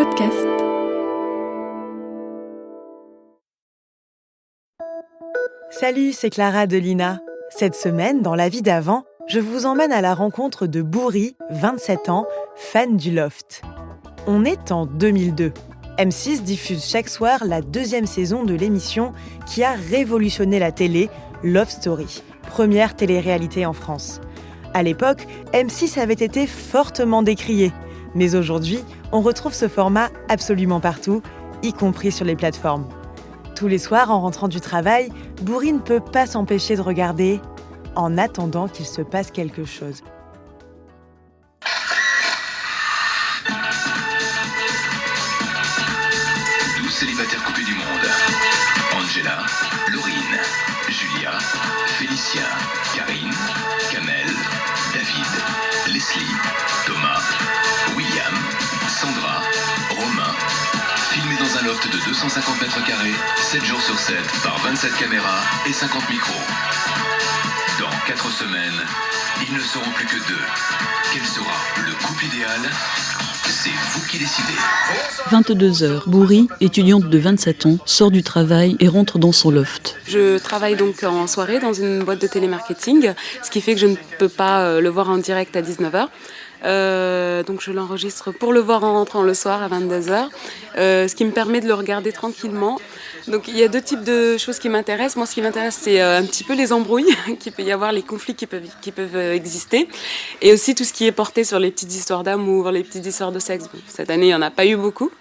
podcast. Salut, c'est Clara de Lina. Cette semaine, dans La vie d'avant, je vous emmène à la rencontre de Bourri, 27 ans, fan du Loft. On est en 2002. M6 diffuse chaque soir la 2e saison de l'émission qui a révolutionné la télé, Love Story, première télé-réalité en France. À l'époque, M6 avait été fortement décrié. Mais aujourd'hui, on retrouve ce format absolument partout, y compris sur les plateformes. Tous les soirs, en rentrant du travail, Bourri ne peut pas s'empêcher de regarder en attendant qu'il se passe quelque chose. Célibataires coupés du monde. Angela, Laurine, Julia, Félicia, Karine, Kamel, David, Leslie, Thomas, William, Sandra, Romain. Filmés dans un loft de 250 mètres carrés, 7 jours sur 7, par 27 caméras et 50 micros. Dans 4 semaines, ils ne seront plus que 2. Quel sera le couple idéal ? C'est vous qui décidez. 22h, Bourri, étudiante de 27 ans, sort du travail et rentre dans son loft. Je travaille donc en soirée dans une boîte de télémarketing, ce qui fait que je ne peux pas le voir en direct à 19h. Donc je l'enregistre pour le voir en rentrant le soir à 22h, ce qui me permet de le regarder tranquillement. Donc il y a 2 types de choses qui m'intéressent. Moi, ce qui m'intéresse, c'est un petit peu les embrouilles qu'il peut y avoir, les conflits qui peuvent exister, et aussi tout ce qui est porté sur les petites histoires d'amour, les petites histoires de sexe. Bon, cette année, il n'y en a pas eu beaucoup.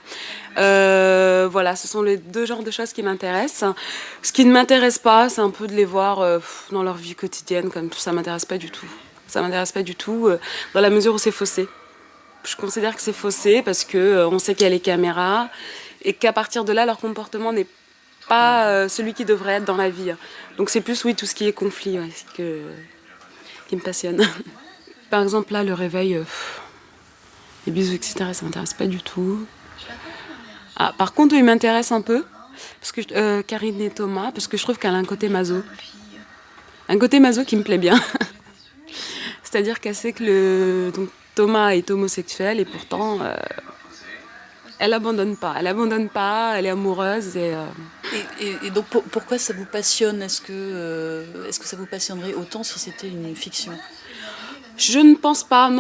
Voilà, ce sont les 2 genres de choses qui m'intéressent. Ce qui ne m'intéresse pas, c'est un peu de les voir dans leur vie quotidienne, comme tout ça m'intéresse pas du tout. Ça m'intéresse pas du tout, dans la mesure où c'est faussé. Je considère que c'est faussé parce qu'on sait qu'il y a les caméras et qu'à partir de là, leur comportement n'est pas celui qui devrait être dans la vie. Donc c'est plus, oui, tout ce qui est conflit qui me passionne. Par exemple, là, le réveil, les bisous, etc., ça m'intéresse pas du tout. Ah, par contre, il m'intéresse un peu, parce que Karine et Thomas, parce que je trouve qu'elle a un côté maso. Un côté maso qui me plaît bien. C'est-à-dire qu'elle sait que donc, Thomas est homosexuel et pourtant elle abandonne pas, elle est amoureuse. Et donc pourquoi ça vous passionne ? Est-ce que ça vous passionnerait autant si c'était une fiction ? Je ne pense pas,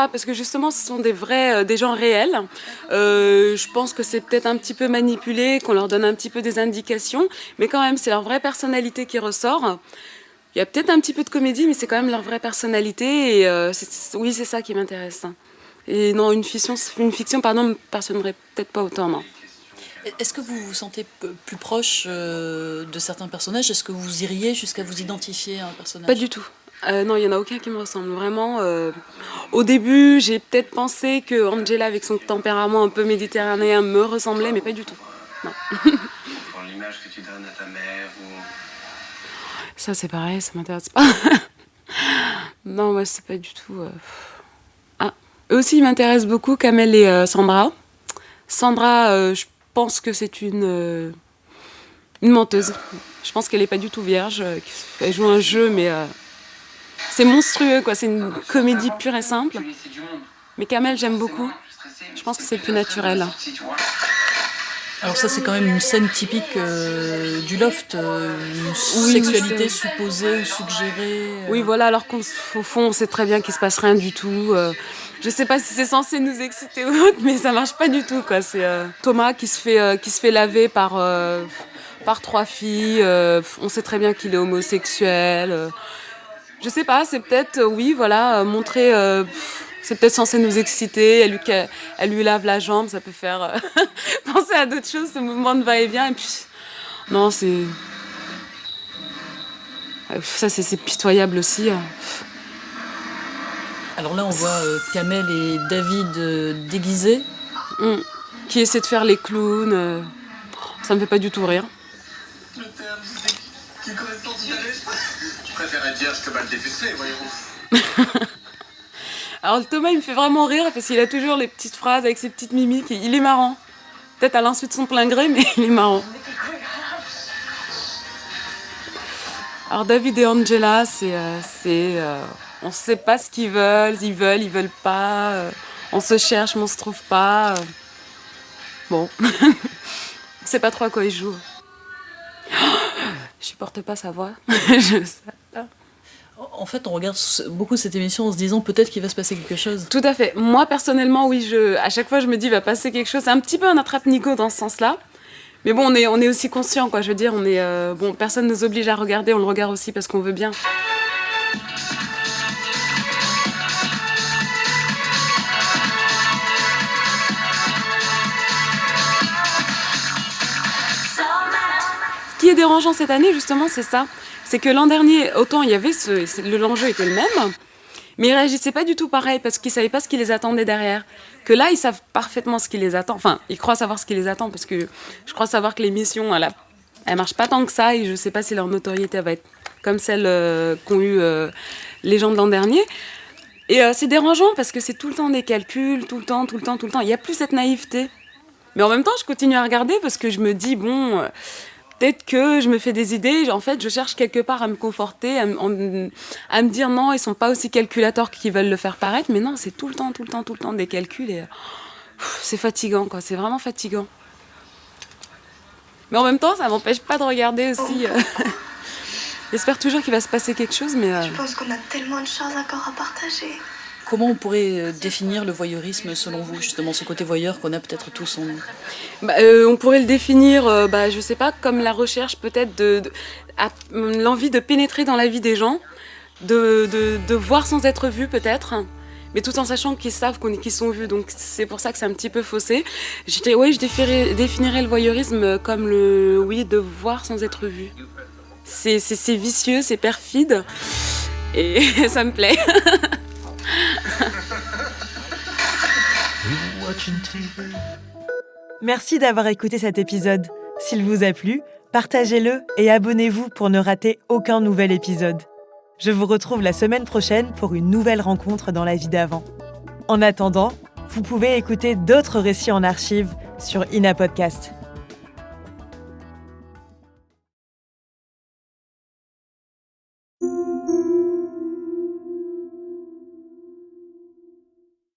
parce que justement ce sont des gens réels. Je pense que c'est peut-être un petit peu manipulé, qu'on leur donne un petit peu des indications, mais quand même c'est leur vraie personnalité qui ressort. Il y a peut-être un petit peu de comédie, mais c'est quand même leur vraie personnalité. Et oui, c'est ça qui m'intéresse. Et non, une fiction, me passionnerait peut-être pas autant, non. Est-ce que vous vous sentez plus proche de certains personnages ? Est-ce que vous iriez jusqu'à vous identifier à un personnage ? Pas du tout. Non, il n'y en a aucun qui me ressemble. Vraiment, au début, j'ai peut-être pensé que Angela, avec son tempérament un peu méditerranéen, me ressemblait, mais pas du tout. Non. Dans l'image que tu donnes à ta mère ou... Ça, c'est pareil, ça m'intéresse pas. Non, moi, c'est pas du tout... Ah, eux aussi, ils m'intéressent beaucoup, Kamel et Sandra. Sandra, je pense que c'est une menteuse. Je pense qu'elle est pas du tout vierge. Elle joue un jeu, mais c'est monstrueux, quoi. C'est une comédie pure et simple. Mais Kamel, j'aime beaucoup. Je pense que c'est le plus naturel. Alors ça, c'est quand même une scène typique du loft, une sexualité supposée ou suggérée. Oui, voilà, alors qu'au fond, on sait très bien qu'il se passe rien du tout. Je sais pas si c'est censé nous exciter ou autre, mais ça marche pas du tout, quoi. C'est Thomas qui se fait laver par 3 filles. On sait très bien qu'il est homosexuel. Je sais pas, c'est peut-être, oui, voilà, montrer... c'est peut-être censé nous exciter, elle lui lave la jambe, ça peut faire penser à d'autres choses, ce mouvement de va-et-vient. Et puis, non, c'est pitoyable aussi. Alors là, on voit Kamel et David déguisés. Qui essaie de faire les clowns. Ça me fait pas du tout rire. Le terme qui correspond tout à l'esprit. Tu préférais dire que mal dépucelé, voyons-vous. Alors Thomas, il me fait vraiment rire parce qu'il a toujours les petites phrases avec ses petites mimiques. Et il est marrant. Peut-être à l'insu de son plein gré, mais il est marrant. Alors David et Angela, on ne sait pas ce qu'ils veulent, ils veulent pas. On se cherche, mais on se trouve pas. Bon, on sait pas trop à quoi il joue. Je supporte pas sa voix. Je sais pas. En fait, on regarde beaucoup cette émission en se disant peut-être qu'il va se passer quelque chose. Tout à fait. Moi, personnellement, oui, à chaque fois, je me dis, il va passer quelque chose. C'est un petit peu un attrape-nigo dans ce sens-là. Mais bon, on est aussi conscient, quoi. Je veux dire, bon, personne nous oblige à regarder. On le regarde aussi parce qu'on veut bien. Ce qui est dérangeant cette année, justement, c'est ça. C'est que l'an dernier, autant il y avait l'enjeu était le même, mais ils réagissaient pas du tout pareil parce qu'ils savaient pas ce qui les attendait derrière. Que là, ils savent parfaitement ce qui les attend. Enfin, ils croient savoir ce qui les attend parce que je crois savoir que l'émission, elle marche pas tant que ça et je sais pas si leur notoriété va être comme celle qu'ont eu les gens de l'an dernier. Et c'est dérangeant parce que c'est tout le temps des calculs, tout le temps. Il y a plus cette naïveté. Mais en même temps, je continue à regarder parce que je me dis, bon... peut-être que je me fais des idées, en fait, je cherche quelque part à me conforter, à me dire non, ils sont pas aussi calculateurs qu'ils veulent le faire paraître, mais non, c'est tout le temps des calculs et c'est fatigant, quoi, c'est vraiment fatigant. Mais en même temps, ça m'empêche pas de regarder aussi. J'espère toujours qu'il va se passer quelque chose, mais... Je pense qu'on a tellement de choses encore à partager. Comment on pourrait définir le voyeurisme selon vous, justement, ce côté voyeur qu'on a peut-être tous en nous? On pourrait le définir, je sais pas, comme la recherche peut-être l'envie de pénétrer dans la vie des gens, de voir sans être vu peut-être, mais tout en sachant qu'ils savent qu'ils sont vus, donc c'est pour ça que c'est un petit peu faussé. Je définirais le voyeurisme comme de voir sans être vu. C'est vicieux, c'est perfide, et ça me plaît. Merci d'avoir écouté cet épisode. S'il vous a plu, partagez-le et abonnez-vous pour ne rater aucun nouvel épisode. Je vous retrouve la semaine prochaine pour une nouvelle rencontre dans la vie d'avant. En attendant, vous pouvez écouter d'autres récits en archive sur Ina Podcast.